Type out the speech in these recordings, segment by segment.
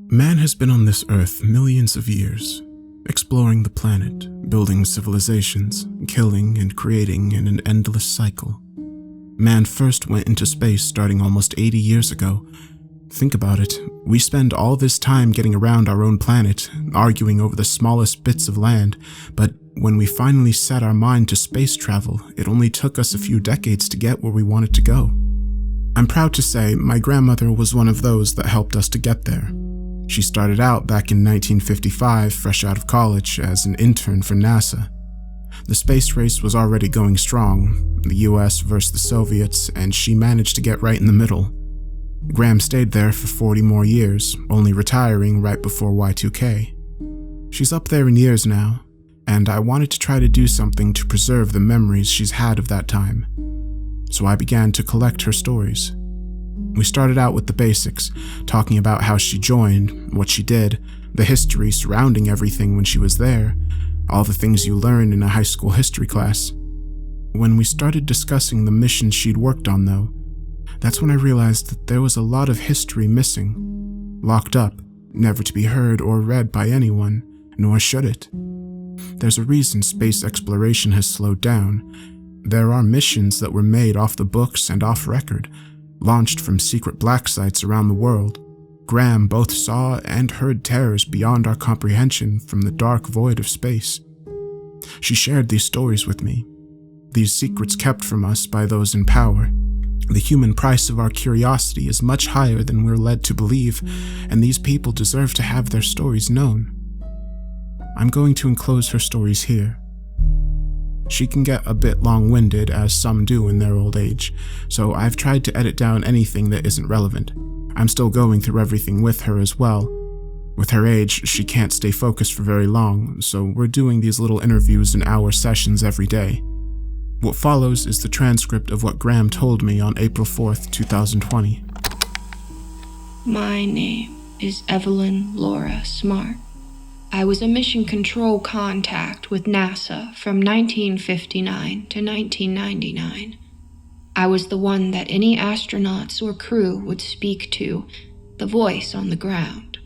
Man has been on this earth millions of years, exploring the planet, building civilizations, killing and creating in an endless cycle. Man first went into space starting almost 80 years ago. Think about it, we spend all this time getting around our own planet, arguing over the smallest bits of land, but when we finally set our mind to space travel, it only took us a few decades to get where we wanted to go. I'm proud to say my grandmother was one of those that helped us to get there. She started out back in 1955, fresh out of college, as an intern for NASA. The space race was already going strong, the US versus the Soviets, and she managed to get right in the middle. Graham stayed there for 40 more years, only retiring right before Y2K. She's up there in years now, and I wanted to try to do something to preserve the memories she's had of that time. So I began to collect her stories. We started out with the basics, talking about how she joined, what she did, the history surrounding everything when she was there, all the things you learn in a high school history class. When we started discussing the missions she'd worked on, though, that's when I realized that there was a lot of history missing, locked up, never to be heard or read by anyone, nor should it. There's a reason space exploration has slowed down. There are missions that were made off the books and off record, launched from secret black sites around the world. Graham both saw and heard terrors beyond our comprehension from the dark void of space. She shared these stories with me, these secrets kept from us by those in power. The human price of our curiosity is much higher than we're led to believe, and these people deserve to have their stories known. I'm going to enclose her stories here. She can get a bit long-winded, as some do in their old age, so I've tried to edit down anything that isn't relevant. I'm still going through everything with her as well. With her age, she can't stay focused for very long, so we're doing these little interviews in hour sessions every day. What follows is the transcript of what Graham told me on April 4th, 2020. My name is Evelyn Laura Smart. I was a mission control contact with NASA from 1959 to 1999. I was the one that any astronauts or crew would speak to, the voice on the ground.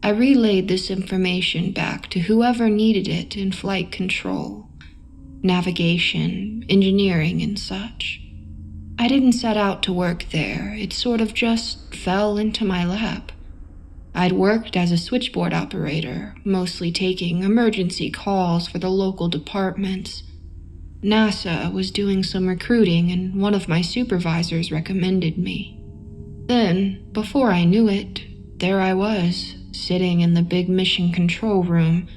I relayed this information back to whoever needed it in flight control, navigation, engineering, and such. I didn't set out to work there, it sort of just fell into my lap. I'd worked as a switchboard operator, mostly taking emergency calls for the local departments. NASA was doing some recruiting and one of my supervisors recommended me. Then, before I knew it, there I was, sitting in the big mission control room,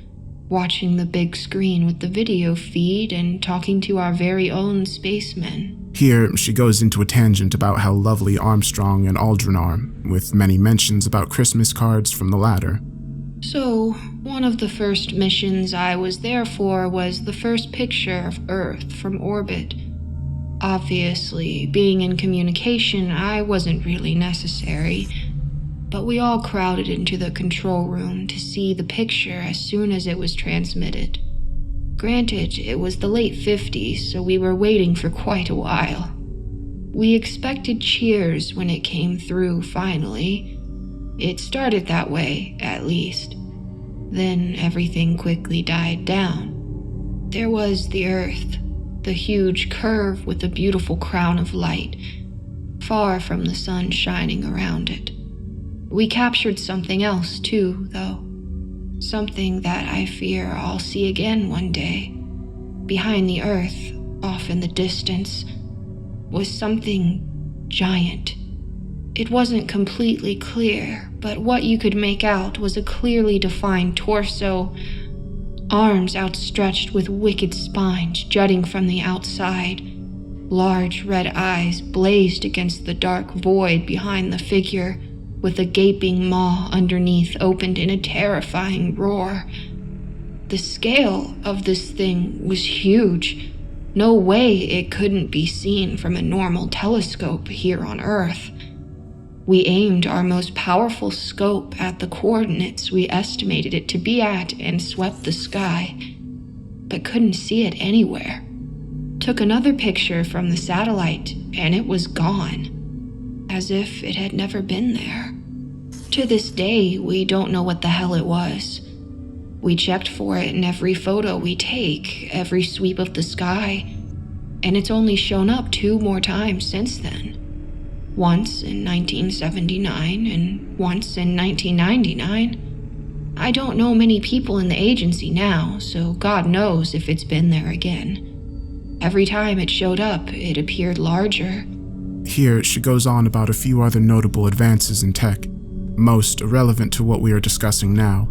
watching the big screen with the video feed and talking to our very own spacemen. Here, she goes into a tangent about how lovely Armstrong and Aldrin are, with many mentions about Christmas cards from the latter. So, one of the first missions I was there for was the first picture of Earth from orbit. Obviously, being in communication, I wasn't really necessary, but we all crowded into the control room to see the picture as soon as it was transmitted. Granted, it was the late 50s, so we were waiting for quite a while. We expected cheers when it came through, finally. It started that way, at least. Then everything quickly died down. There was the Earth, the huge curve with a beautiful crown of light, far from the sun shining around it. We captured something else, too, though. Something that I fear I'll see again one day. Behind the Earth, off in the distance, was something giant. It wasn't completely clear, but what you could make out was a clearly defined torso, arms outstretched with wicked spines jutting from the outside. Large red eyes blazed against the dark void behind the figure, with a gaping maw underneath opened in a terrifying roar. The scale of this thing was huge. No way it couldn't be seen from a normal telescope here on Earth. We aimed our most powerful scope at the coordinates we estimated it to be at and swept the sky, but couldn't see it anywhere. Took another picture from the satellite and it was gone, as if it had never been there. To this day, we don't know what the hell it was. We checked for it in every photo we take, every sweep of the sky, and it's only shown up 2 more times since then. Once in 1979 and once in 1999. I don't know many people in the agency now, so God knows if it's been there again. Every time it showed up, it appeared larger. Here, she goes on about a few other notable advances in tech, most irrelevant to what we are discussing now.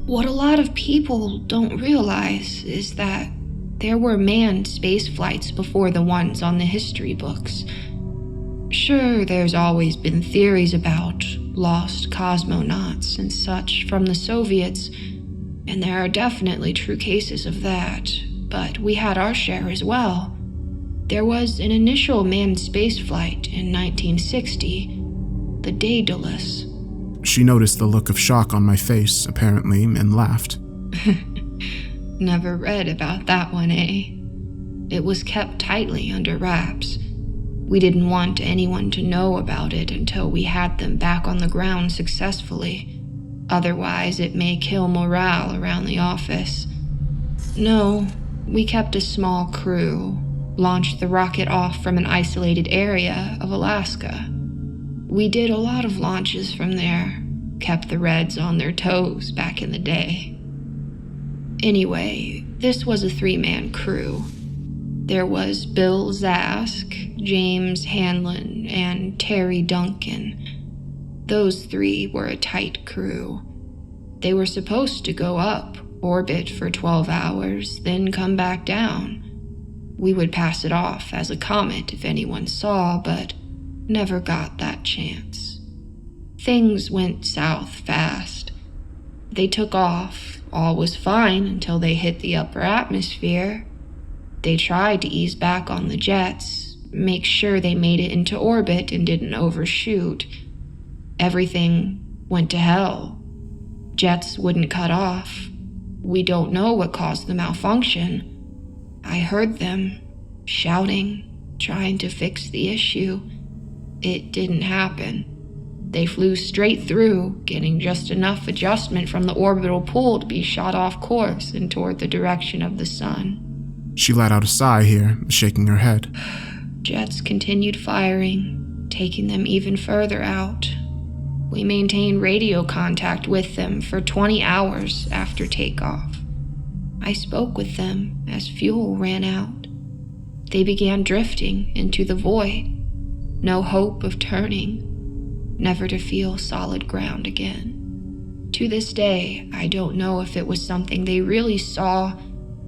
What a lot of people don't realize is that there were manned space flights before the ones on the history books. Sure, there's always been theories about lost cosmonauts and such from the Soviets, and there are definitely true cases of that, but we had our share as well. There was an initial manned spaceflight in 1960, the Daedalus. She noticed the look of shock on my face, apparently, and laughed. Never read about that one, eh? It was kept tightly under wraps. We didn't want anyone to know about it until we had them back on the ground successfully. Otherwise, it may kill morale around the office. No, we kept a small crew, launched the rocket off from an isolated area of Alaska. We did a lot of launches from there, kept the Reds on their toes back in the day. Anyway, this was a 3-man crew. There was Bill Zask, James Hanlon, and Terry Duncan. Those 3 were a tight crew. They were supposed to go up, orbit for 12 hours, then come back down. We would pass it off as a comet if anyone saw, but never got that chance. Things went south fast. They took off. All was fine until they hit the upper atmosphere. They tried to ease back on the jets, make sure they made it into orbit and didn't overshoot. Everything went to hell. Jets wouldn't cut off. We don't know what caused the malfunction. I heard them shouting, trying to fix the issue. It didn't happen. They flew straight through, getting just enough adjustment from the orbital pull to be shot off course and toward the direction of the sun. She let out a sigh here, shaking her head. Jets continued firing, taking them even further out. We maintained radio contact with them for 20 hours after takeoff. I spoke with them as fuel ran out. They began drifting into the void. No hope of turning. Never to feel solid ground again. To this day, I don't know if it was something they really saw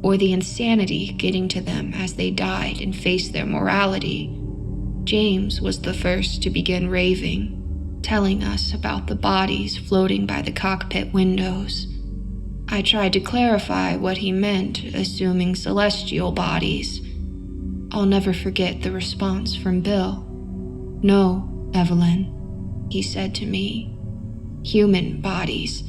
or the insanity getting to them as they died and faced their morality. James was the first to begin raving, telling us about the bodies floating by the cockpit windows. I tried to clarify what he meant, assuming celestial bodies. I'll never forget the response from Bill. "No, Evelyn," he said to me. "Human bodies.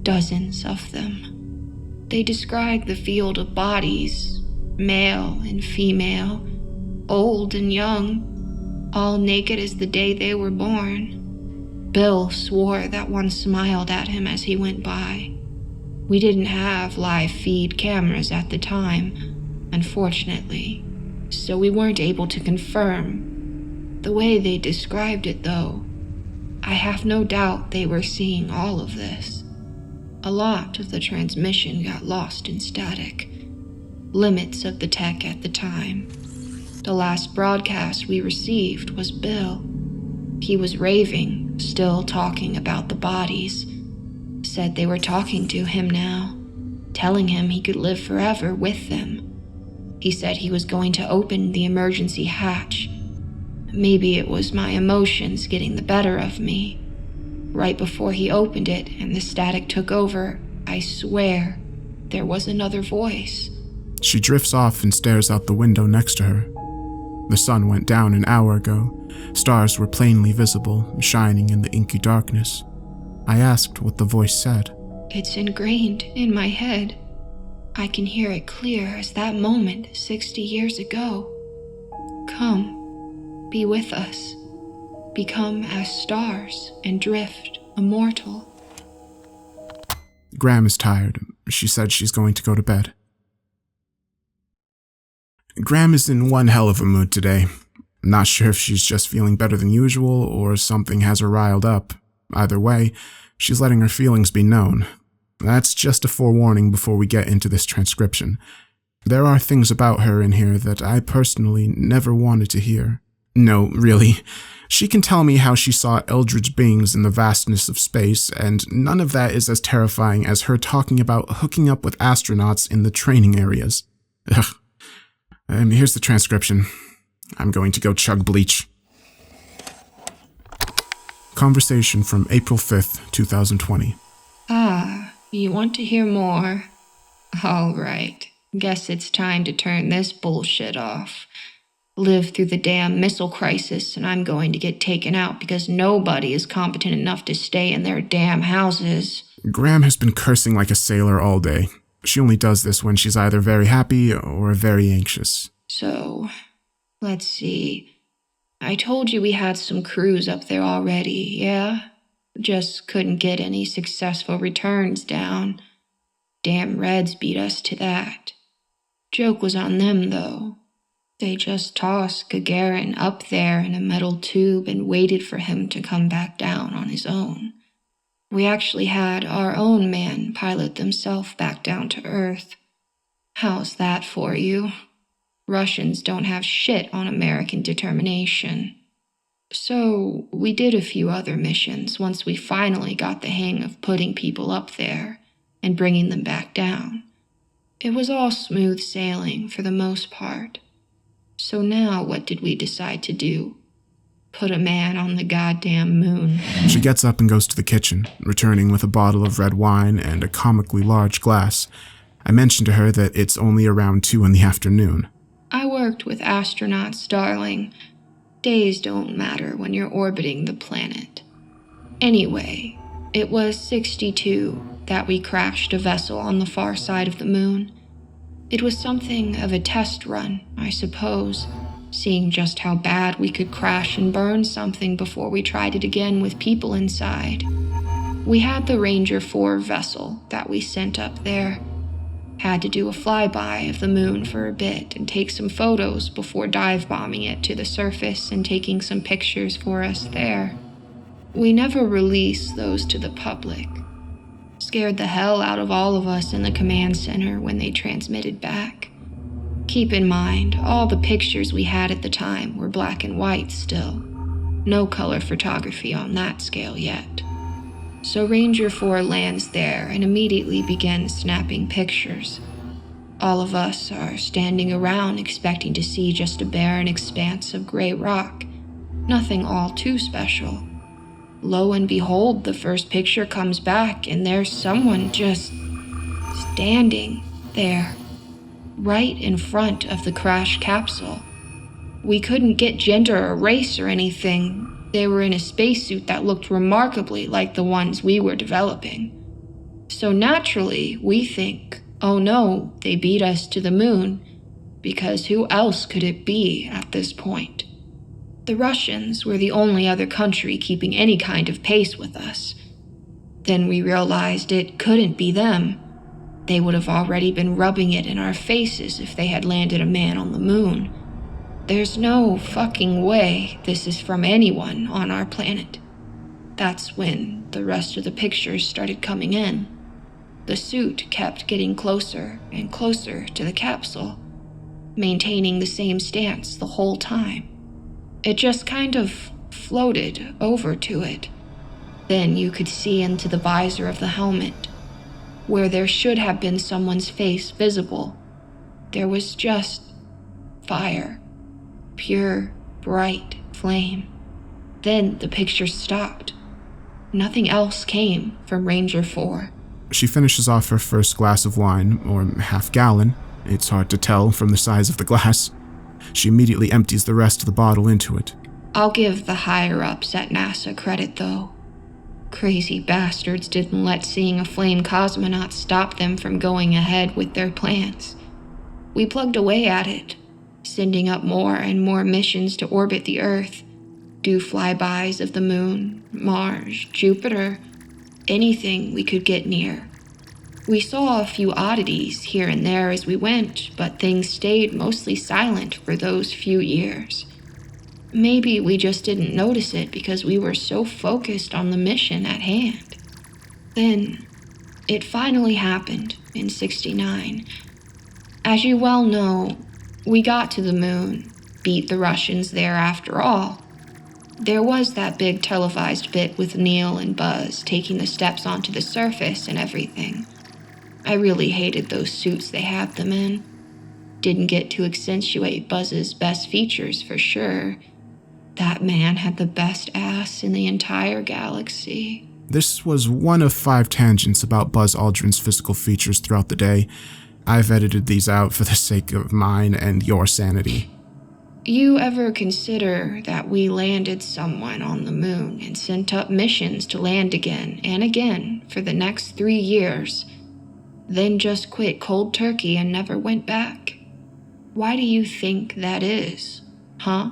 Dozens of them." They described the field of bodies, male and female, old and young, all naked as the day they were born. Bill swore that one smiled at him as he went by. We didn't have live feed cameras at the time, unfortunately, so we weren't able to confirm. The way they described it, though, I have no doubt they were seeing all of this. A lot of the transmission got lost in static. Limits of the tech at the time. The last broadcast we received was Bill. He was raving, still talking about the bodies. Said they were talking to him now, telling him he could live forever with them. He said he was going to open the emergency hatch. Maybe it was my emotions getting the better of me. Right before he opened it and the static took over, I swear, there was another voice. She drifts off and stares out the window next to her. The sun went down an hour ago. Stars were plainly visible, shining in the inky darkness. I asked what the voice said. "It's ingrained in my head. I can hear it clear as that moment 60 years ago. Come, be with us. Become as stars and drift immortal. Graham is tired. She said she's going to go to bed. Graham is in one hell of a mood today. Not sure if she's just feeling better than usual or something has her riled up. Either way, she's letting her feelings be known. That's just a forewarning before we get into this transcription. There are things about her in here that I personally never wanted to hear. No, really. She can tell me how she saw eldritch beings in the vastness of space, and none of that is as terrifying as her talking about hooking up with astronauts in the training areas. Ugh. Here's the transcription. I'm going to go chug bleach. Conversation from April 5th, 2020. Ah, you want to hear more? All right. Guess it's time to turn this bullshit off. Live through the damn missile crisis, and I'm going to get taken out because nobody is competent enough to stay in their damn houses. Graham has been cursing like a sailor all day. She only does this when she's either very happy or very anxious. So, let's see. I told you we had some crews up there already, yeah? Just couldn't get any successful returns down. Damn Reds beat us to that. Joke was on them, though. They just tossed Gagarin up there in a metal tube and waited for him to come back down on his own. We actually had our own man pilot themselves back down to Earth. How's that for you? Russians don't have shit on American determination. So, we did a few other missions once we finally got the hang of putting people up there and bringing them back down. It was all smooth sailing for the most part. So now what did we decide to do? Put a man on the goddamn moon. She gets up and goes to the kitchen, returning with a bottle of red wine and a comically large glass. I mentioned to her that it's only around 2 in the afternoon. I worked with astronauts, darling. Days don't matter when you're orbiting the planet. Anyway, it was 62 that we crashed a vessel on the far side of the moon. It was something of a test run, I suppose, seeing just how bad we could crash and burn something before we tried it again with people inside. We had the Ranger 4 vessel that we sent up there. Had to do a flyby of the moon for a bit and take some photos before dive bombing it to the surface and taking some pictures for us there. We never released those to the public. Scared the hell out of all of us in the command center when they transmitted back. Keep in mind, all the pictures we had at the time were black and white still. No color photography on that scale yet. So Ranger 4 lands there and immediately begins snapping pictures. All of us are standing around expecting to see just a barren expanse of gray rock. Nothing all too special. Lo and behold, the first picture comes back and there's someone just standing there, right in front of the crash capsule. We couldn't get gender or race or anything. They were in a spacesuit that looked remarkably like the ones we were developing. So naturally, we think, oh no, they beat us to the moon, because who else could it be at this point? The Russians were the only other country keeping any kind of pace with us. Then we realized it couldn't be them. They would have already been rubbing it in our faces if they had landed a man on the moon. There's no fucking way this is from anyone on our planet. That's when the rest of the pictures started coming in. The suit kept getting closer and closer to the capsule, maintaining the same stance the whole time. It just kind of floated over to it. Then you could see into the visor of the helmet, where there should have been someone's face visible. There was just fire. Pure, bright flame. Then the picture stopped. Nothing else came from Ranger 4. She finishes off her first glass of wine, or half-gallon. It's hard to tell from the size of the glass. She immediately empties the rest of the bottle into it. I'll give the higher-ups at NASA credit, though. Crazy bastards didn't let seeing a flame cosmonaut stop them from going ahead with their plans. We plugged away at it, sending up more and more missions to orbit the Earth, do flybys of the Moon, Mars, Jupiter, anything we could get near. We saw a few oddities here and there as we went, but things stayed mostly silent for those few years. Maybe we just didn't notice it because we were so focused on the mission at hand. Then, it finally happened in '69. As you well know, we got to the moon, beat the Russians there after all. There was that big televised bit with Neil and Buzz taking the steps onto the surface and everything. I really hated those suits they had them in. Didn't get to accentuate Buzz's best features for sure. That man had the best ass in the entire galaxy. This was one of 5 tangents about Buzz Aldrin's physical features throughout the day. I've edited these out for the sake of mine and your sanity. You ever consider that we landed someone on the moon and sent up missions to land again and again for the next 3 years, then just quit cold turkey and never went back? Why do you think that is, huh?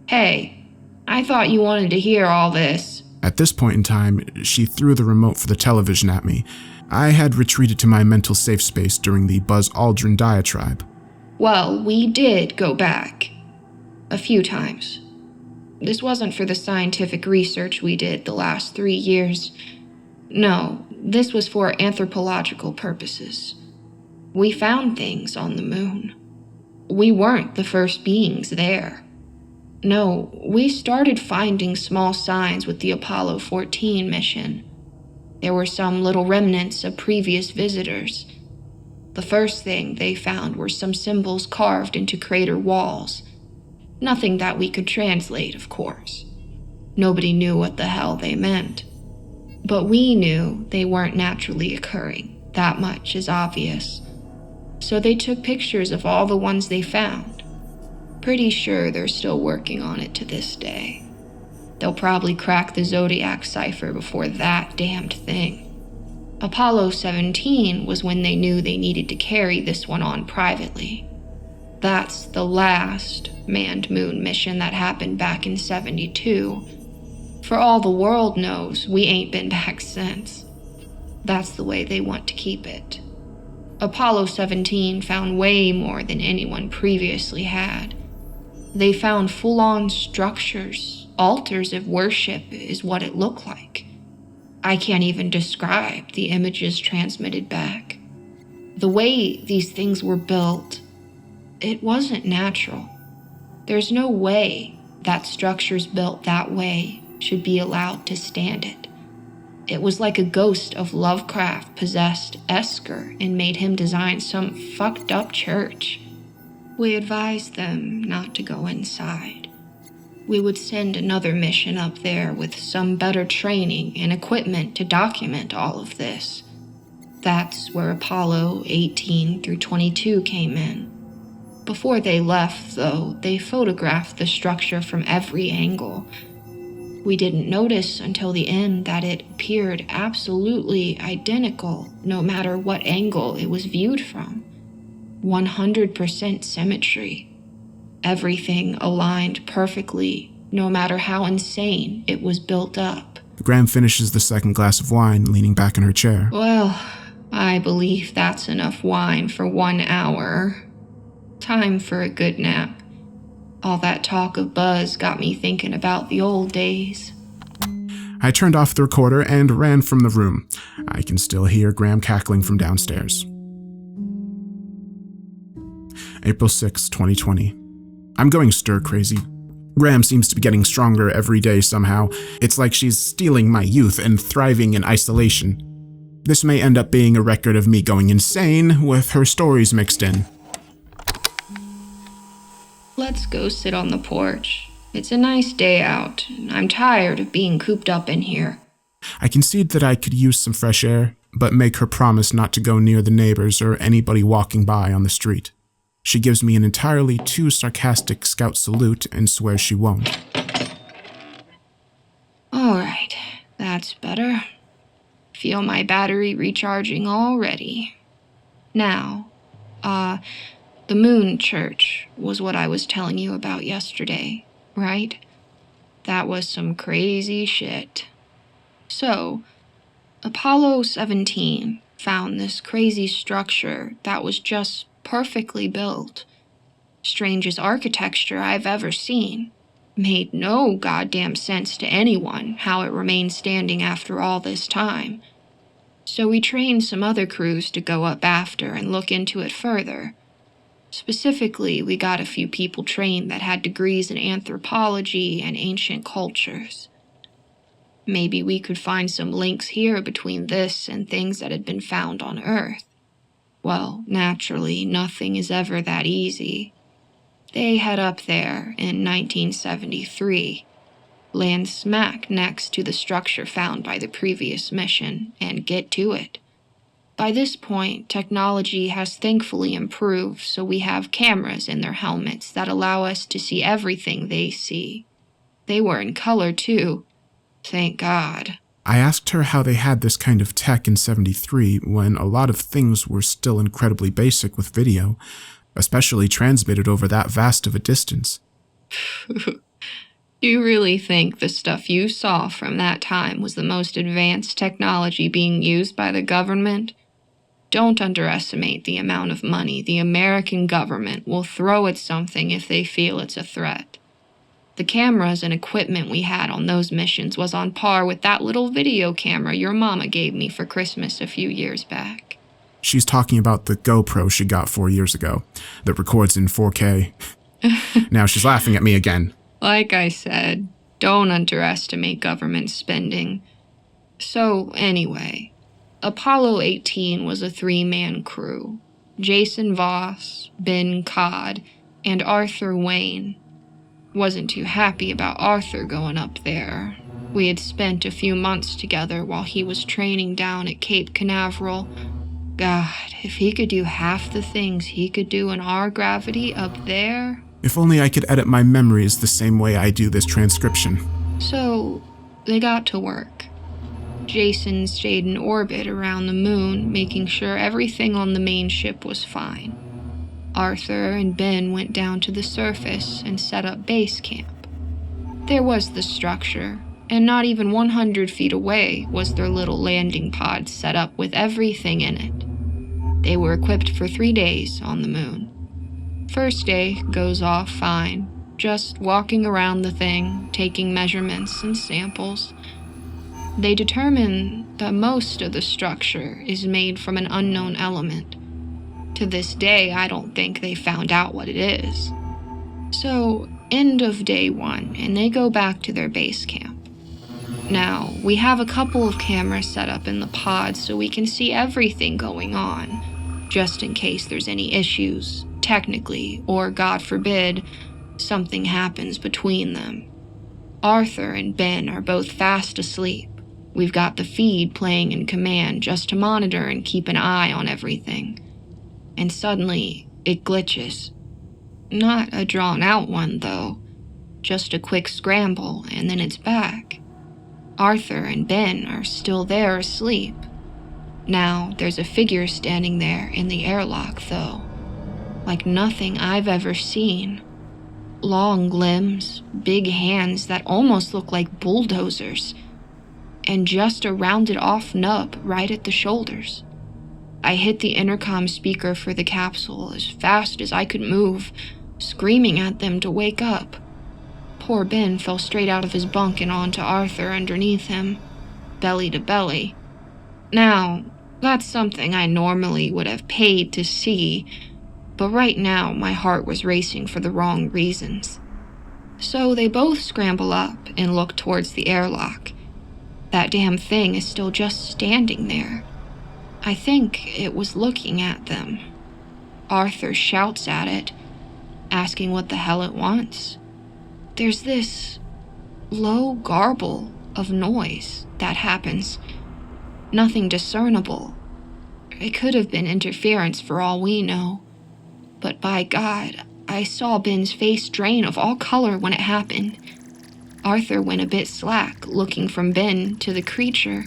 Hey, I thought you wanted to hear all this. At this point in time, she threw the remote for the television at me. I had retreated to my mental safe space during the Buzz Aldrin diatribe. Well, we did go back. A few times. This wasn't for the scientific research we did the last 3 years. No, this was for anthropological purposes. We found things on the moon. We weren't the first beings there. No, we started finding small signs with the Apollo 14 mission. There were some little remnants of previous visitors. The first thing they found were some symbols carved into crater walls. Nothing that we could translate, of course. Nobody knew what the hell they meant. But we knew they weren't naturally occurring. That much is obvious. So they took pictures of all the ones they found. Pretty sure they're still working on it to this day. They'll probably crack the Zodiac cipher before that damned thing. Apollo 17 was when they knew they needed to carry this one on privately. That's the last manned moon mission that happened back in '72. For all the world knows, we ain't been back since. That's the way they want to keep it. Apollo 17 found way more than anyone previously had. They found full-on structures, altars of worship is what it looked like. I can't even describe the images transmitted back. The way these things were built, it wasn't natural. There's no way that structures built that way should be allowed to stand it. It was like a ghost of Lovecraft possessed Esker and made him design some fucked up church. We advised them not to go inside. We would send another mission up there with some better training and equipment to document all of this. That's where Apollo 18 through 22 came in. Before they left, though, they photographed the structure from every angle. We didn't notice until the end that it appeared absolutely identical no matter what angle it was viewed from. 100% symmetry. Everything aligned perfectly, no matter how insane it was built up. Graham finishes the second glass of wine, leaning back in her chair. Well, I believe that's enough wine for 1 hour. Time for a good nap. All that talk of Buzz got me thinking about the old days. I turned off the recorder and ran from the room. I can still hear Graham cackling from downstairs. April 6, 2020. I'm going stir-crazy. Graham seems to be getting stronger every day somehow. It's like she's stealing my youth and thriving in isolation. This may end up being a record of me going insane with her stories mixed in. Let's go sit on the porch. It's a nice day out, and I'm tired of being cooped up in here. I concede that I could use some fresh air, but make her promise not to go near the neighbors or anybody walking by on the street. She gives me an entirely too sarcastic scout salute and swears she won't. All right, that's better. Feel my battery recharging already. Now, the Moon Church was what I was telling you about yesterday, right? That was some crazy shit. So, Apollo 17 found this crazy structure that was just perfectly built. Strangest architecture I've ever seen. Made no goddamn sense to anyone how it remained standing after all this time. So we trained some other crews to go up after and look into it further. Specifically, we got a few people trained that had degrees in anthropology and ancient cultures. Maybe we could find some links here between this and things that had been found on Earth. Well, naturally, nothing is ever that easy. They head up there in 1973, land smack next to the structure found by the previous mission, and get to it. By this point, technology has thankfully improved, so we have cameras in their helmets that allow us to see everything they see. They were in color, too. Thank God. I asked her how they had this kind of tech in 73 when a lot of things were still incredibly basic with video, especially transmitted over that vast of a distance. You really think the stuff you saw from that time was the most advanced technology being used by the government? Don't underestimate the amount of money the American government will throw at something if they feel it's a threat. The cameras and equipment we had on those missions was on par with that little video camera your mama gave me for Christmas a few years back. She's talking about the GoPro she got 4 years ago that records in 4K. Now she's laughing at me again. Like I said, don't underestimate government spending. So anyway, Apollo 18 was a 3-man crew. Jason Voss, Ben Codd, and Arthur Wayne. Wasn't too happy about Arthur going up there. We had spent a few months together while he was training down at Cape Canaveral. God, if he could do half the things he could do in our gravity up there. If only I could edit my memories the same way I do this transcription. So, they got to work. Jason stayed in orbit around the moon, making sure everything on the main ship was fine. Arthur and Ben went down to the surface and set up base camp. There was the structure, and not even 100 feet away was their little landing pod set up with everything in it. They were equipped for 3 days on the moon. First day goes off fine, just walking around the thing, taking measurements and samples. They determine that most of the structure is made from an unknown element. To this day, I don't think they found out what it is. So, end of day 1, and they go back to their base camp. Now, we have a couple of cameras set up in the pod so we can see everything going on, just in case there's any issues, technically, or God forbid, something happens between them. Arthur and Ben are both fast asleep. We've got the feed playing in command just to monitor and keep an eye on everything. And suddenly, it glitches. Not a drawn-out one, though. Just a quick scramble, and then it's back. Arthur and Ben are still there asleep. Now, there's a figure standing there in the airlock, though. Like nothing I've ever seen. Long limbs, big hands that almost look like bulldozers, and just a rounded-off nub right at the shoulders. I hit the intercom speaker for the capsule as fast as I could move, screaming at them to wake up. Poor Ben fell straight out of his bunk and onto Arthur underneath him, belly to belly. Now, that's something I normally would have paid to see, but right now my heart was racing for the wrong reasons. So they both scramble up and look towards the airlock. That damn thing is still just standing there. I think it was looking at them. Arthur shouts at it, asking what the hell it wants. There's this low garble of noise that happens. Nothing discernible. It could have been interference for all we know. But by God, I saw Ben's face drain of all color when it happened. Arthur went a bit slack, looking from Ben to the creature.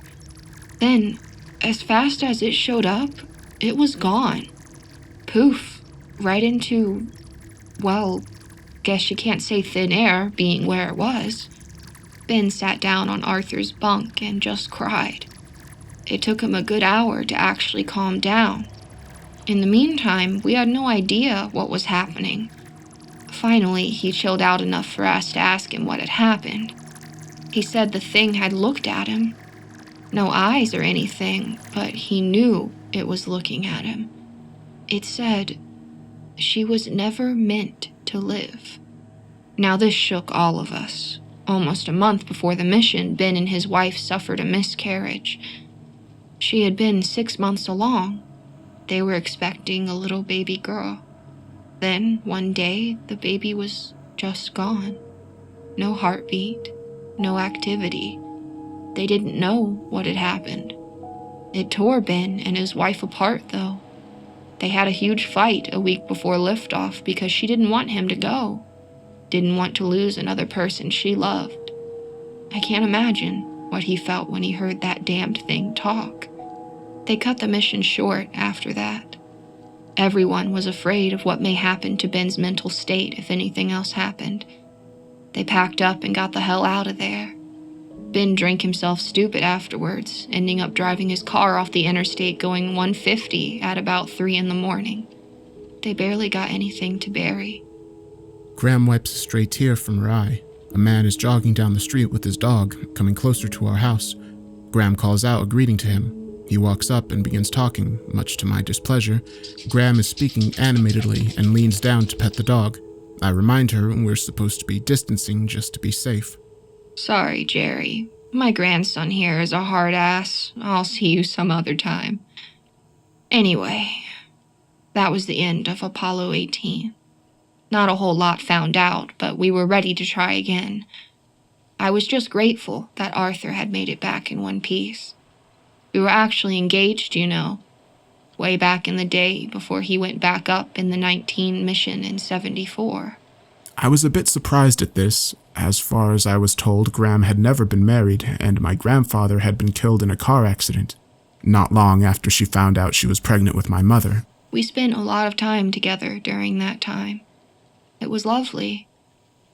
Then, as fast as it showed up, it was gone. Poof, right into, well, guess you can't say thin air, being where it was. Ben sat down on Arthur's bunk and just cried. It took him a good hour to actually calm down. In the meantime, we had no idea what was happening. Finally, he chilled out enough for us to ask him what had happened. He said the thing had looked at him. No eyes or anything, but he knew it was looking at him. It said, "She was never meant to live." Now this shook all of us. Almost a month before the mission, Ben and his wife suffered a miscarriage. She had been 6 months along. They were expecting a little baby girl. Then, one day, the baby was just gone. No heartbeat, no activity. They didn't know what had happened. It tore Ben and his wife apart, though. They had a huge fight a week before liftoff because she didn't want him to go. Didn't want to lose another person she loved. I can't imagine what he felt when he heard that damned thing talk. They cut the mission short after that. Everyone was afraid of what may happen to Ben's mental state if anything else happened. They packed up and got the hell out of there. Ben drank himself stupid afterwards, ending up driving his car off the interstate going 150 at about 3 in the morning. They barely got anything to bury. Graham wipes a stray tear from her eye. A man is jogging down the street with his dog, coming closer to our house. Graham calls out a greeting to him. He walks up and begins talking, much to my displeasure. Graham is speaking animatedly and leans down to pet the dog. I remind her we're supposed to be distancing just to be safe. "Sorry, Jerry. My grandson here is a hard ass. I'll see you some other time." Anyway, that was the end of Apollo 18. Not a whole lot found out, but we were ready to try again. I was just grateful that Arthur had made it back in one piece. We were actually engaged, way back in the day before he went back up in the 19 mission in 74. I was a bit surprised at this. As far as I was told, Graham had never been married, and my grandfather had been killed in a car accident, not long after she found out she was pregnant with my mother. We spent a lot of time together during that time. It was lovely.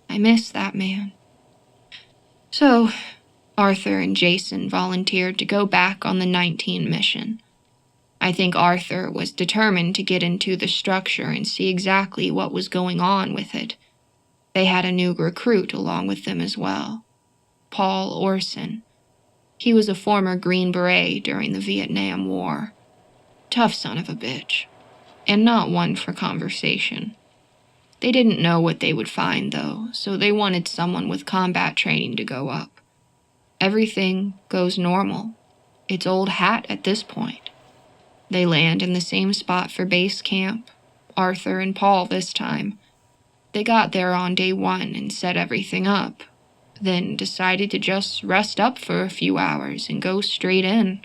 I miss that man. So, Arthur and Jason volunteered to go back on the 19 mission. I think Arthur was determined to get into the structure and see exactly what was going on with it. They had a new recruit along with them as well, Paul Orson. He was a former Green Beret during the Vietnam War. Tough son of a bitch, and not one for conversation. They didn't know what they would find, though, so they wanted someone with combat training to go up. Everything goes normal. It's old hat at this point. They land in the same spot for base camp, Arthur and Paul this time. They got there on day 1 and set everything up, then decided to just rest up for a few hours and go straight in.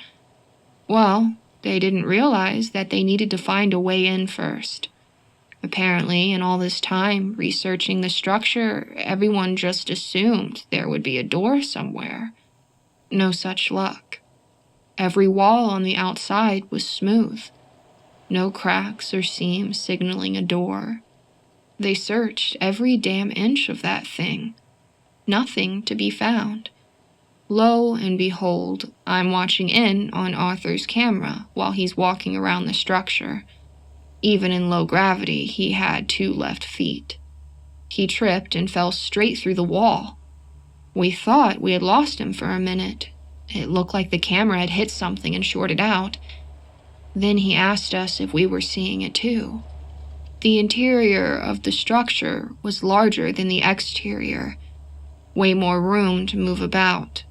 Well, they didn't realize that they needed to find a way in first. Apparently, in all this time researching the structure, everyone just assumed there would be a door somewhere. No such luck. Every wall on the outside was smooth. No cracks or seams signaling a door. They searched every damn inch of that thing. Nothing to be found. Lo and behold, I'm watching in on Arthur's camera while he's walking around the structure. Even in low gravity, he had 2 left feet. He tripped and fell straight through the wall. We thought we had lost him for a minute. It looked like the camera had hit something and shorted out. Then he asked us if we were seeing it too. The interior of the structure was larger than the exterior, way more room to move about.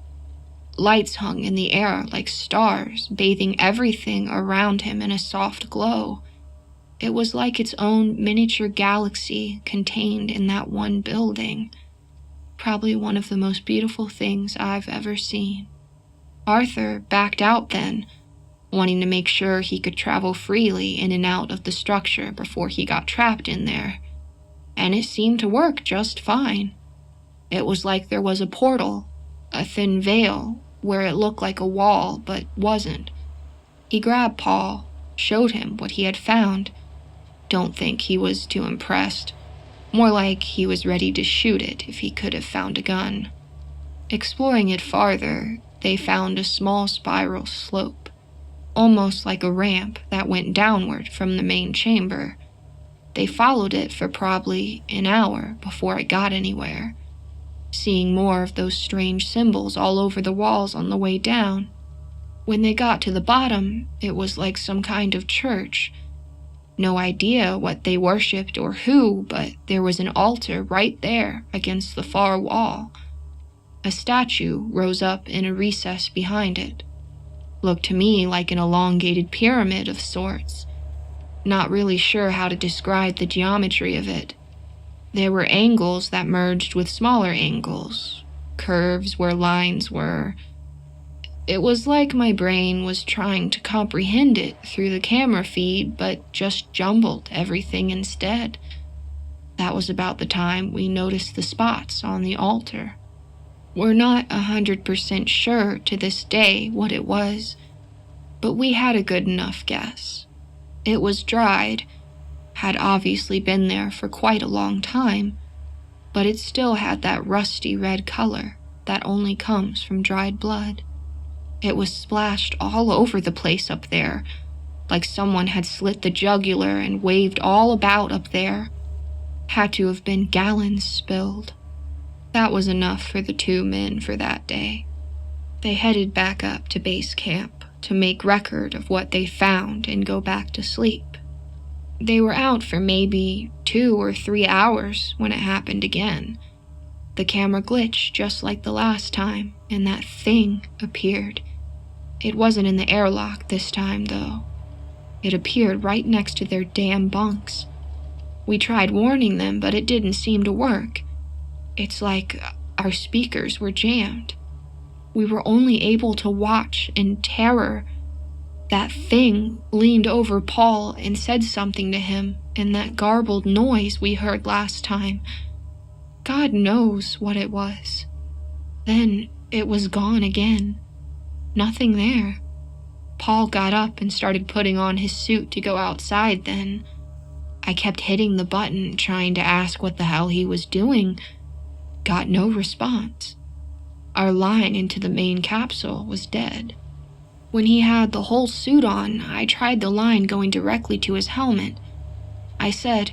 Lights hung in the air like stars, bathing everything around him in a soft glow. It was like its own miniature galaxy contained in that one building. Probably one of the most beautiful things I've ever seen. Arthur backed out then, wanting to make sure he could travel freely in and out of the structure before he got trapped in there. And it seemed to work just fine. It was like there was a portal, a thin veil, where it looked like a wall but wasn't. He grabbed Paul, showed him what he had found. Don't think he was too impressed. More like he was ready to shoot it if he could have found a gun. Exploring it farther, they found a small spiral slope. almost like a ramp that went downward from the main chamber. They followed it for probably an hour before it got anywhere, seeing more of those strange symbols all over the walls on the way down. When they got to the bottom, it was like some kind of church. No idea what they worshipped or who, but there was an altar right there against the far wall. A statue rose up in a recess behind it. Looked to me like an elongated pyramid of sorts. Not really sure how to describe the geometry of it. There were angles that merged with smaller angles, curves where lines were. It was like my brain was trying to comprehend it through the camera feed, but just jumbled everything instead. That was about the time we noticed the spots on the altar. We're not 100% sure to this day what it was, but we had a good enough guess. It was dried, had obviously been there for quite a long time, but it still had that rusty red color that only comes from dried blood. It was splashed all over the place up there, like someone had slit the jugular and waved all about up there. Had to have been gallons spilled. That was enough for the 2 men for that day. They headed back up to base camp to make record of what they found and go back to sleep. They were out for maybe 2 or 3 hours when it happened again. The camera glitched just like the last time, and that thing appeared. It wasn't in the airlock this time, though. It appeared right next to their damn bunks. We tried warning them, but it didn't seem to work. It's like our speakers were jammed. We were only able to watch in terror. That thing leaned over Paul and said something to him in that garbled noise we heard last time. God knows what it was. Then it was gone again. Nothing there. Paul got up and started putting on his suit to go outside then. I kept hitting the button, trying to ask what the hell he was doing. Got no response. Our line into the main capsule was dead. When he had the whole suit on, I tried the line going directly to his helmet. I said,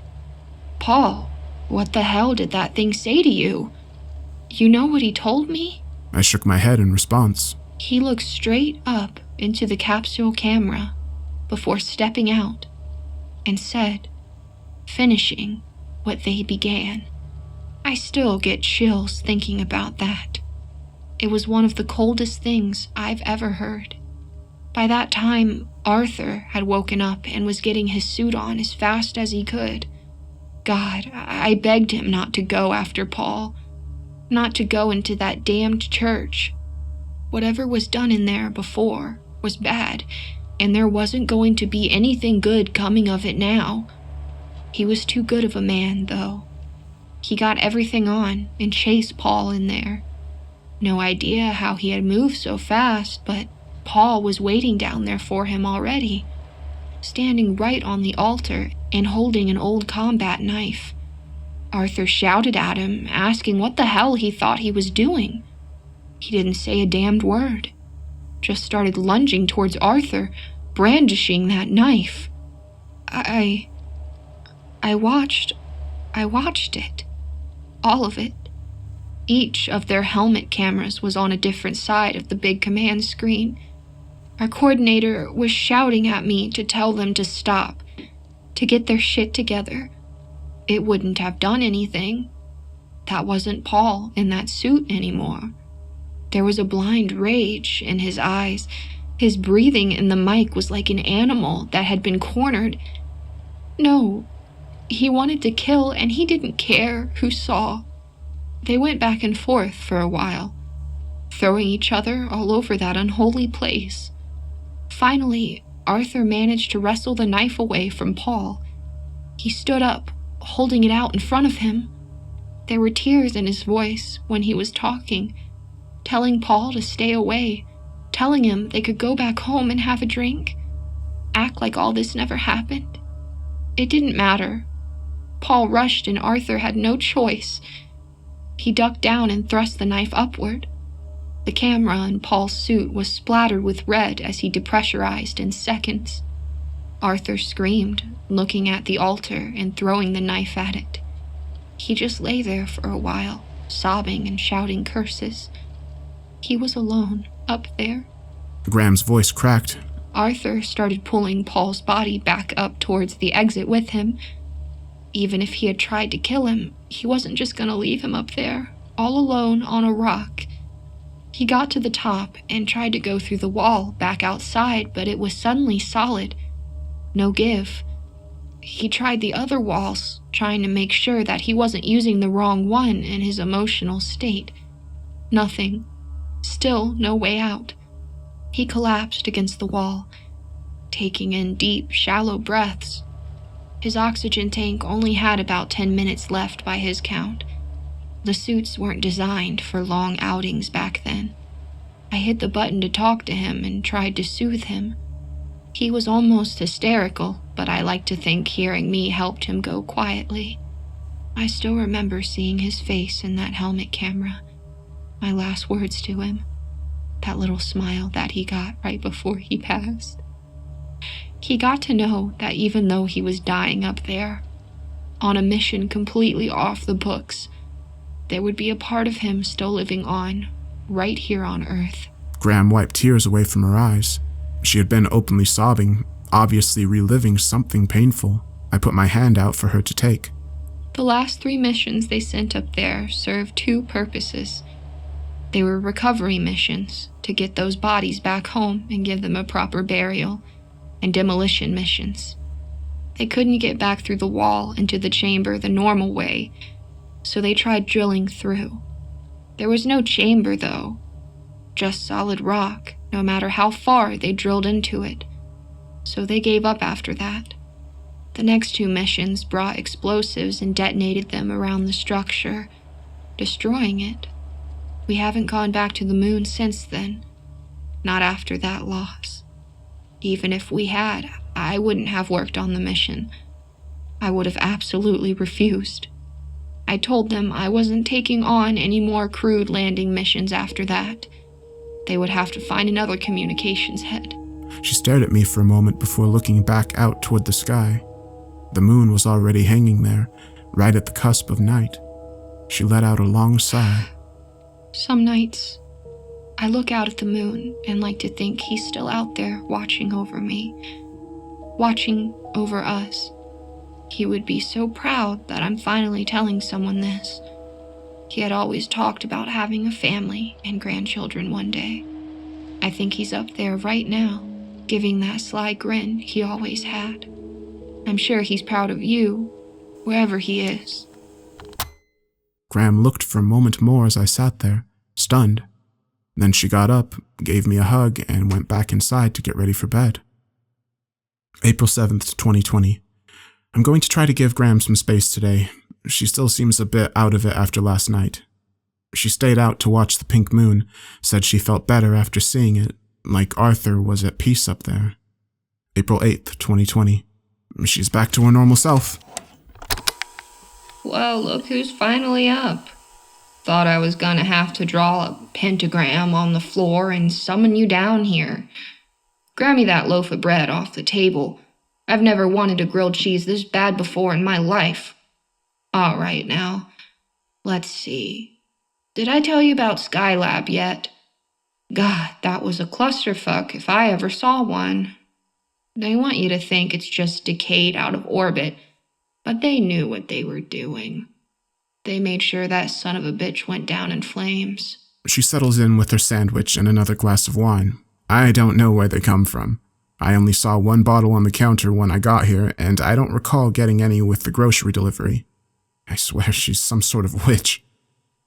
"Paul, what the hell did that thing say to you? You know what he told me?" I shook my head in response. He looked straight up into the capsule camera before stepping out and said, finishing what they began. I still get chills thinking about that. It was one of the coldest things I've ever heard. By that time, Arthur had woken up and was getting his suit on as fast as he could. God, I begged him not to go after Paul, not to go into that damned church. Whatever was done in there before was bad, and there wasn't going to be anything good coming of it now. He was too good of a man, though. He got everything on and chased Paul in there. No idea how he had moved so fast, but Paul was waiting down there for him already, standing right on the altar and holding an old combat knife. Arthur shouted at him, asking what the hell he thought he was doing. He didn't say a damned word, just started lunging towards Arthur, brandishing that knife. I watched it. All of it. Each of their helmet cameras was on a different side of the big command screen. Our coordinator was shouting at me to tell them to stop, to get their shit together. It wouldn't have done anything. That wasn't Paul in that suit anymore. There was a blind rage in his eyes. His breathing in the mic was like an animal that had been cornered. No, he wanted to kill and he didn't care who saw. They went back and forth for a while, throwing each other all over that unholy place. Finally, Arthur managed to wrestle the knife away from Paul. He stood up, holding it out in front of him. There were tears in his voice when he was talking, telling Paul to stay away, telling him they could go back home and have a drink, act like all this never happened. It didn't matter. Paul rushed and Arthur had no choice. He ducked down and thrust the knife upward. The camera in Paul's suit was splattered with red as he depressurized in seconds. Arthur screamed, looking at the altar and throwing the knife at it. He just lay there for a while, sobbing and shouting curses. He was alone, up there. Graham's voice cracked. Arthur started pulling Paul's body back up towards the exit with him. Even if he had tried to kill him, he wasn't just going to leave him up there, all alone on a rock. He got to the top and tried to go through the wall back outside, but it was suddenly solid. No give. He tried the other walls, trying to make sure that he wasn't using the wrong one in his emotional state. Nothing. Still no way out. He collapsed against the wall, taking in deep, shallow breaths. His oxygen tank only had about 10 minutes left by his count. The suits weren't designed for long outings back then. I hit the button to talk to him and tried to soothe him. He was almost hysterical, but I like to think hearing me helped him go quietly. I still remember seeing his face in that helmet camera. My last words to him. That little smile that he got right before he passed. He got to know that even though he was dying up there, on a mission completely off the books, there would be a part of him still living on, right here on Earth. Graham wiped tears away from her eyes. She had been openly sobbing, obviously reliving something painful. I put my hand out for her to take. The last 3 missions they sent up there served 2 purposes. They were recovery missions, to get those bodies back home and give them a proper burial, and demolition missions. They couldn't get back through the wall into the chamber the normal way, so they tried drilling through. There was no chamber, though, just solid rock, no matter how far they drilled into it, so they gave up after that. The next 2 missions brought explosives and detonated them around the structure, destroying it. We haven't gone back to the moon since then, not after that loss. Even if we had, I wouldn't have worked on the mission. I would have absolutely refused. I told them I wasn't taking on any more crewed landing missions after that. They would have to find another communications head. She stared at me for a moment before looking back out toward the sky. The moon was already hanging there, right at the cusp of night. She let out a long sigh. Some nights, I look out at the moon and like to think he's still out there watching over me, watching over us. He would be so proud that I'm finally telling someone this. He had always talked about having a family and grandchildren one day. I think he's up there right now, giving that sly grin he always had. I'm sure he's proud of you, wherever he is. Graham looked for a moment more as I sat there, stunned. Then she got up, gave me a hug, and went back inside to get ready for bed. April 7th, 2020. I'm going to try to give Graham some space today. She still seems a bit out of it after last night. She stayed out to watch the pink moon, said she felt better after seeing it, like Arthur was at peace up there. April 8th, 2020. She's back to her normal self. Well, look who's finally up. Thought I was gonna have to draw a pentagram on the floor and summon you down here. Grab me that loaf of bread off the table. I've never wanted a grilled cheese this bad before in my life. All right now, let's see. Did I tell you about Skylab yet? God, that was a clusterfuck if I ever saw one. They want you to think it's just decayed out of orbit, but they knew what they were doing. They made sure that son of a bitch went down in flames. She settles in with her sandwich and another glass of wine. I don't know where they come from. I only saw 1 bottle on the counter when I got here, and I don't recall getting any with the grocery delivery. I swear she's some sort of witch.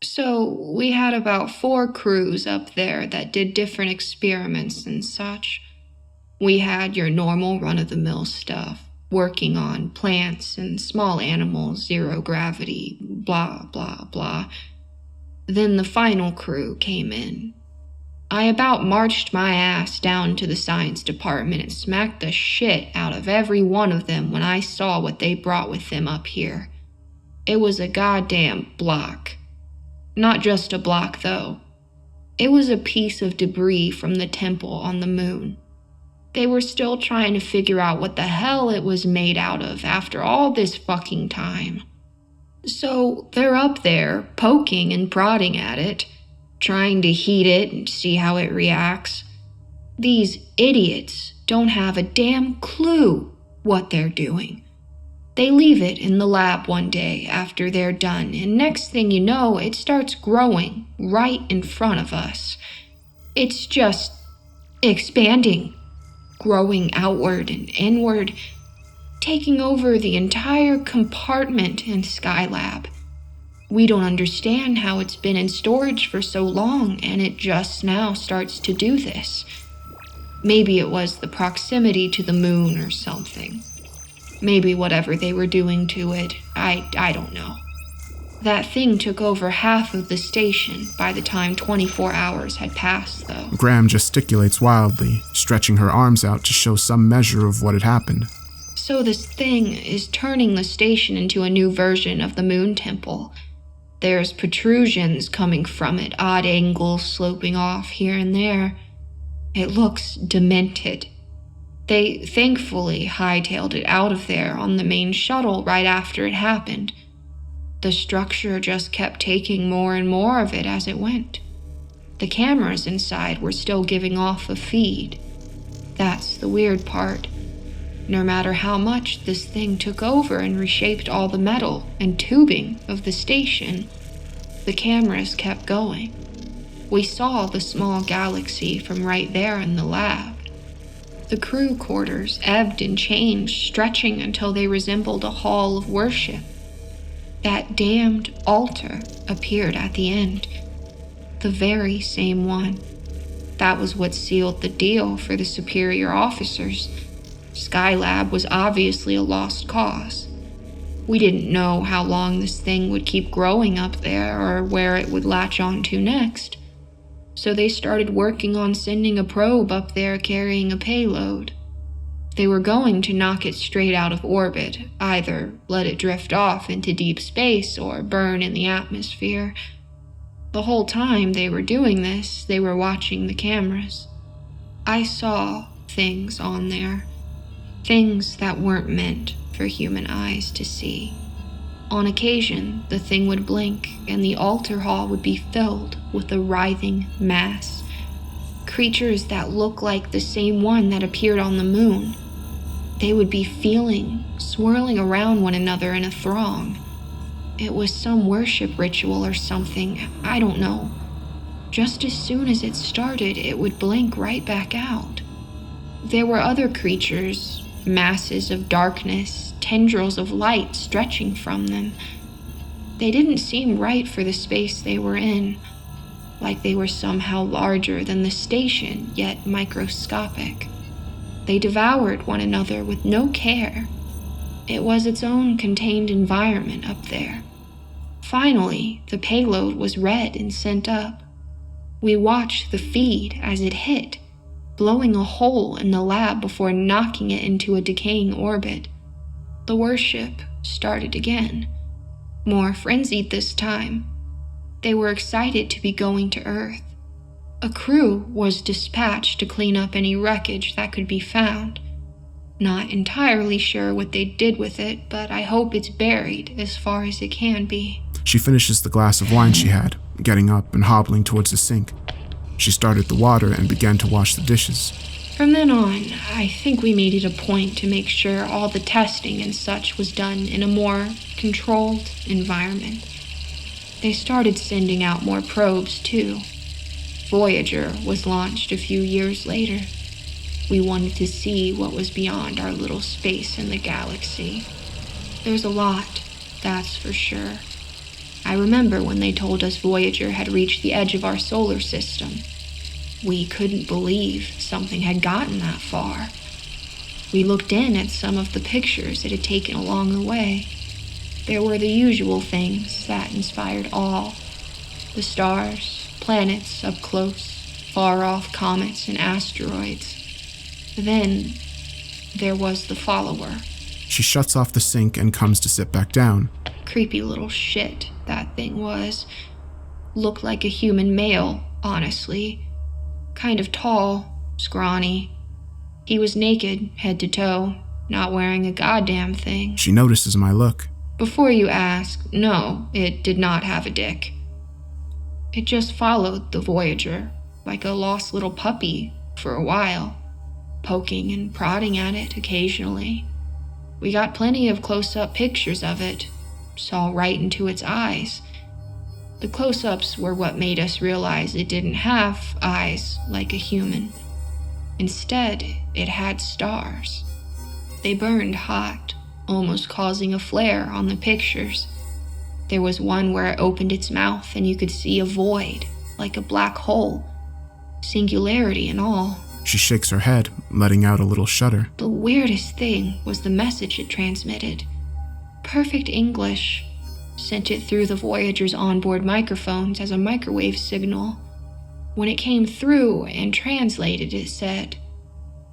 So, we had about 4 crews up there that did different experiments and such. We had your normal run-of-the-mill stuff, working on plants and small animals, 0 gravity, blah, blah, blah. Then the final crew came in. I about marched my ass down to the science department and smacked the shit out of every one of them when I saw what they brought with them up here. It was a goddamn block. Not just a block, though. It was a piece of debris from the temple on the moon. They were still trying to figure out what the hell it was made out of after all this fucking time. So they're up there, poking and prodding at it, trying to heat it and see how it reacts. These idiots don't have a damn clue what they're doing. They leave it in the lab one day after they're done, and next thing you know, it starts growing right in front of us. It's just expanding, growing outward and inward, taking over the entire compartment in Skylab. We don't understand how it's been in storage for so long and it just now starts to do this. Maybe it was the proximity to the moon or something. Maybe whatever they were doing to it, I don't know. That thing took over half of the station by the time 24 hours had passed, though. Graham gesticulates wildly, stretching her arms out to show some measure of what had happened. So this thing is turning the station into a new version of the moon temple. There's protrusions coming from it, odd angles sloping off here and there. It looks demented. They thankfully hightailed it out of there on the main shuttle right after it happened. The structure just kept taking more and more of it as it went. The cameras inside were still giving off a feed. That's the weird part. No matter how much this thing took over and reshaped all the metal and tubing of the station, the cameras kept going. We saw the small galaxy from right there in the lab. The crew quarters ebbed and changed, stretching until they resembled a hall of worship. That damned altar appeared at the end. The very same one. That was what sealed the deal for the superior officers. Skylab was obviously a lost cause. We didn't know how long this thing would keep growing up there or where it would latch onto next. So they started working on sending a probe up there carrying a payload. They were going to knock it straight out of orbit, either let it drift off into deep space or burn in the atmosphere. The whole time they were doing this, they were watching the cameras. I saw things on there. Things that weren't meant for human eyes to see. On occasion, the thing would blink and the altar hall would be filled with a writhing mass. Creatures that looked like the same one that appeared on the moon. They would be feeling, swirling around one another in a throng. It was some worship ritual or something, I don't know. Just as soon as it started, it would blink right back out. There were other creatures, masses of darkness, tendrils of light stretching from them. They didn't seem right for the space they were in, like they were somehow larger than the station, yet microscopic. They devoured one another with no care. It was its own contained environment up there. Finally, the payload was read and sent up. We watched the feed as it hit, blowing a hole in the lab before knocking it into a decaying orbit. The worship started again, more frenzied this time. They were excited to be going to Earth. A crew was dispatched to clean up any wreckage that could be found. Not entirely sure what they did with it, but I hope it's buried as far as it can be. She finishes the glass of wine she had, getting up and hobbling towards the sink. She started the water and began to wash the dishes. From then on, I think we made it a point to make sure all the testing and such was done in a more controlled environment. They started sending out more probes, too. Voyager was launched a few years later. We wanted to see what was beyond our little space in the galaxy. There's a lot, that's for sure. I remember when they told us Voyager had reached the edge of our solar system. We couldn't believe something had gotten that far. We looked in at some of the pictures it had taken along the way. There were the usual things that inspired awe. The stars, planets up close, far-off comets and asteroids. Then, there was the follower. She shuts off the sink and comes to sit back down. Creepy little shit, that thing was. Looked like a human male, honestly. Kind of tall, scrawny. He was naked, head to toe, not wearing a goddamn thing. She notices my look. Before you ask, no, it did not have a dick. It just followed the Voyager, like a lost little puppy, for a while, poking and prodding at it occasionally. We got plenty of close-up pictures of it, saw right into its eyes. The close-ups were what made us realize it didn't have eyes like a human. Instead, it had stars. They burned hot, almost causing a flare on the pictures. There was one where it opened its mouth and you could see a void, like a black hole. Singularity and all. She shakes her head, letting out a little shudder. The weirdest thing was the message it transmitted. Perfect English. Sent it through the Voyager's onboard microphones as a microwave signal. When it came through and translated, it said,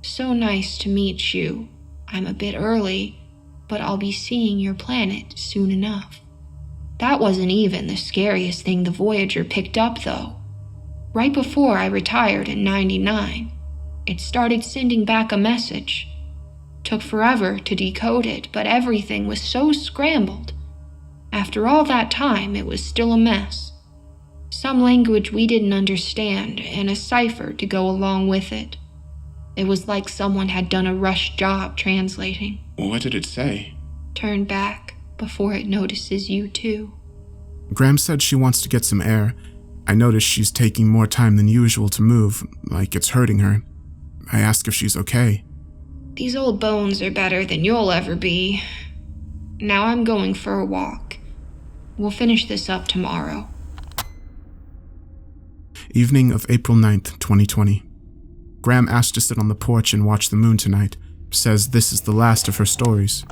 "So nice to meet you. I'm a bit early, but I'll be seeing your planet soon enough." That wasn't even the scariest thing the Voyager picked up, though. Right before I retired in '99, it started sending back a message. Took forever to decode it, but everything was so scrambled. After all that time, it was still a mess. Some language we didn't understand, and a cipher to go along with it. It was like someone had done a rush job translating. What did it say? Turn back before it notices you too. Graham said she wants to get some air. I notice she's taking more time than usual to move, like it's hurting her. I ask if she's okay. These old bones are better than you'll ever be. Now I'm going for a walk. We'll finish this up tomorrow. Evening of April 9th, 2020. Graham asked to sit on the porch and watch the moon tonight. Says this is the last of her stories.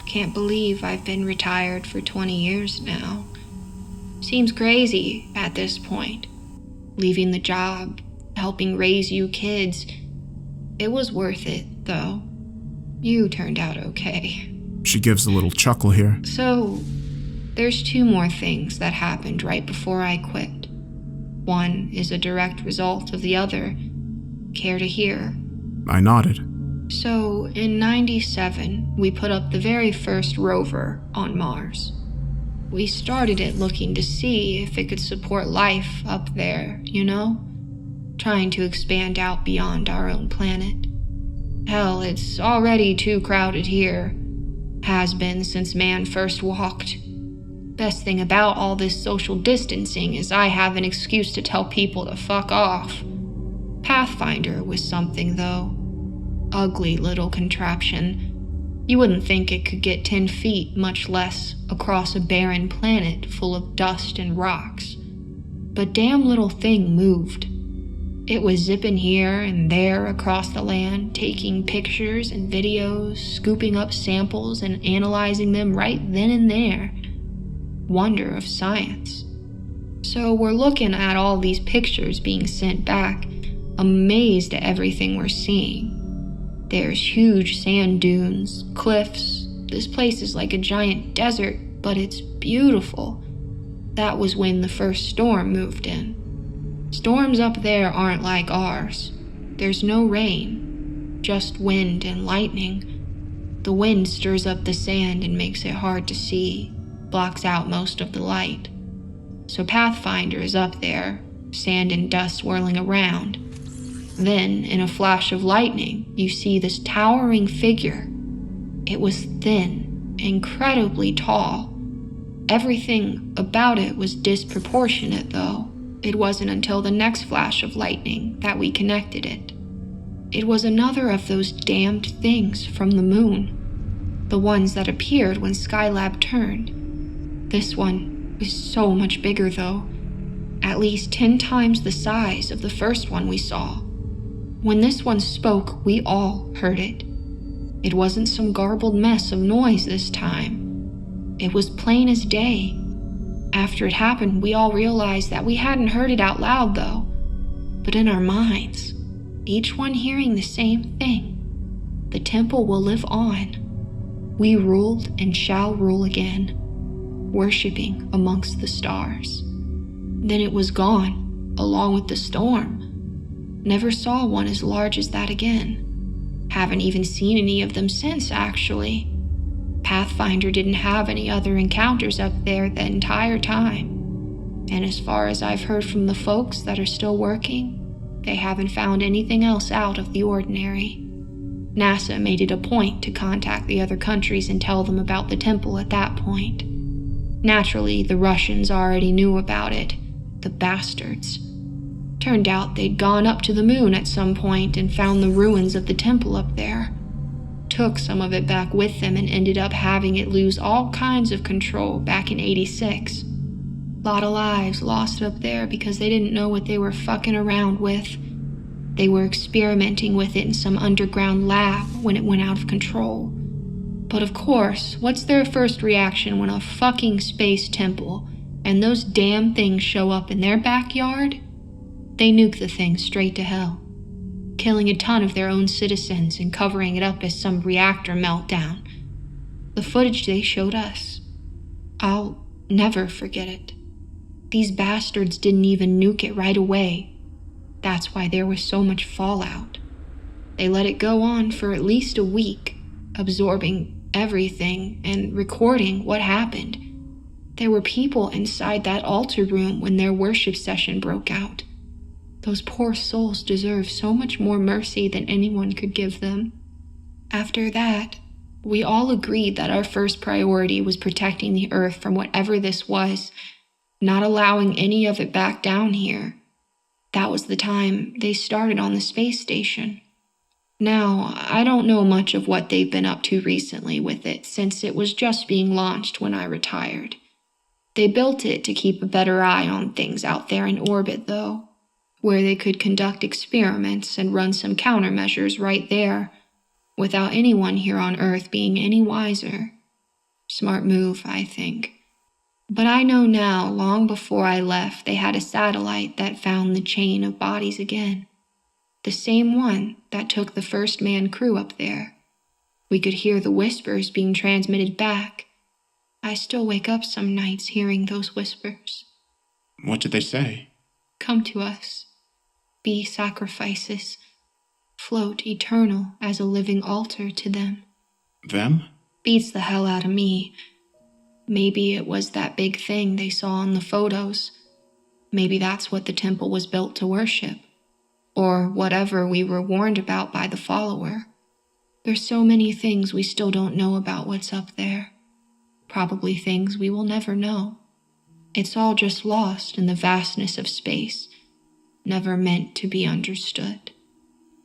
Can't believe I've been retired for 20 years now. Seems crazy at this point. Leaving the job, helping raise you kids. It was worth it, though. You turned out okay. She gives a little chuckle here. So, there's two more things that happened right before I quit. One is a direct result of the other. Care to hear? I nodded. So, in '97, we put up the very first rover on Mars. We started it looking to see if it could support life up there, you know? Trying to expand out beyond our own planet. Hell, it's already too crowded here. Has been since man first walked. Best thing about all this social distancing is I have an excuse to tell people to fuck off. Pathfinder was something, though. Ugly little contraption. You wouldn't think it could get 10 feet, much less across a barren planet full of dust and rocks. But damn little thing moved. It was zipping here and there across the land, taking pictures and videos, scooping up samples and analyzing them right then and there. Wonder of science. So we're looking at all these pictures being sent back, amazed at everything we're seeing. There's huge sand dunes, cliffs. This place is like a giant desert, but it's beautiful. That was when the first storm moved in. Storms up there aren't like ours. There's no rain, just wind and lightning. The wind stirs up the sand and makes it hard to see, blocks out most of the light. So Pathfinder is up there, sand and dust swirling around. Then, in a flash of lightning, you see this towering figure. It was thin, incredibly tall. Everything about it was disproportionate, though. It wasn't until the next flash of lightning that we connected it. It was another of those damned things from the moon. The ones that appeared when Skylab turned. This one was so much bigger, though. At least 10 times the size of the first one we saw. When this one spoke, we all heard it. It wasn't some garbled mess of noise this time. It was plain as day. After it happened, we all realized that we hadn't heard it out loud, though. But in our minds, each one hearing the same thing. The temple will live on. We ruled and shall rule again, worshipping amongst the stars. Then it was gone, along with the storm. Never saw one as large as that again. Haven't even seen any of them since, actually. Pathfinder didn't have any other encounters up there the entire time. And as far as I've heard from the folks that are still working, they haven't found anything else out of the ordinary. NASA made it a point to contact the other countries and tell them about the temple at that point. Naturally, the Russians already knew about it, the bastards. Turned out they'd gone up to the moon at some point and found the ruins of the temple up there. Took some of it back with them and ended up having it lose all kinds of control back in '86. Lot of lives lost up there because they didn't know what they were fucking around with. They were experimenting with it in some underground lab when it went out of control. But of course, what's their first reaction when a fucking space temple and those damn things show up in their backyard? They nuke the thing straight to hell, killing a ton of their own citizens and covering it up as some reactor meltdown. The footage they showed us, I'll never forget it. These bastards didn't even nuke it right away. That's why there was so much fallout. They let it go on for at least a week, absorbing everything and recording what happened. There were people inside that altar room when their worship session broke out. Those poor souls deserve so much more mercy than anyone could give them. After that, we all agreed that our first priority was protecting the Earth from whatever this was, not allowing any of it back down here. That was the time they started on the space station. Now, I don't know much of what they've been up to recently with it, since it was just being launched when I retired. They built it to keep a better eye on things out there in orbit, though, where they could conduct experiments and run some countermeasures right there, without anyone here on Earth being any wiser. Smart move, I think. But I know now, long before I left, they had a satellite that found the chain of bodies again. The same one that took the first man crew up there. We could hear the whispers being transmitted back. I still wake up some nights hearing those whispers. What did they say? Come to us. Be sacrifices. Float eternal as a living altar to them. Them? Beats the hell out of me. Maybe it was that big thing they saw in the photos. Maybe that's what the temple was built to worship. Or whatever we were warned about by the follower. There's so many things we still don't know about what's up there. Probably things we will never know. It's all just lost in the vastness of space, never meant to be understood.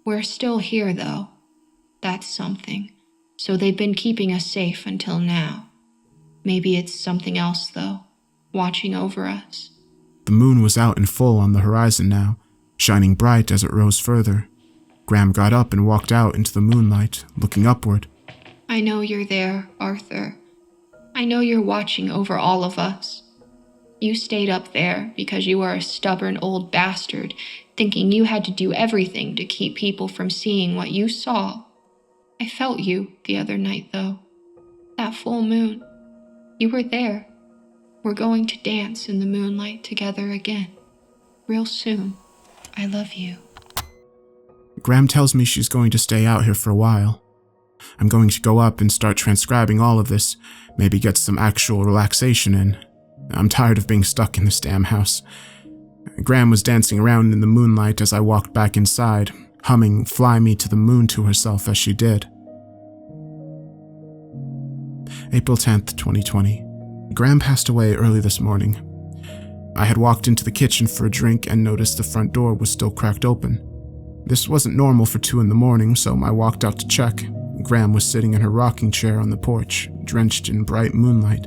We're still here, though. That's something. So they've been keeping us safe until now. Maybe it's something else, though, watching over us. The moon was out in full on the horizon now, shining bright as it rose further. Graham got up and walked out into the moonlight, looking upward. I know you're there, Arthur. I know you're watching over all of us. You stayed up there because you are a stubborn old bastard, thinking you had to do everything to keep people from seeing what you saw. I felt you the other night, though. That full moon. You were there. We're going to dance in the moonlight together again. Real soon. I love you. Graham tells me she's going to stay out here for a while. I'm going to go up and start transcribing all of this, maybe get some actual relaxation in. I'm tired of being stuck in this damn house. Graham was dancing around in the moonlight as I walked back inside, humming "Fly Me to the Moon" to herself as she did. April 10th, 2020. Graham passed away early this morning. I had walked into the kitchen for a drink and noticed the front door was still cracked open. This wasn't normal for 2 a.m, so I walked out to check. Graham was sitting in her rocking chair on the porch, drenched in bright moonlight.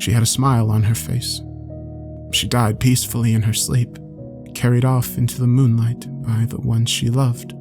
She had a smile on her face. She died peacefully in her sleep, carried off into the moonlight by the one she loved.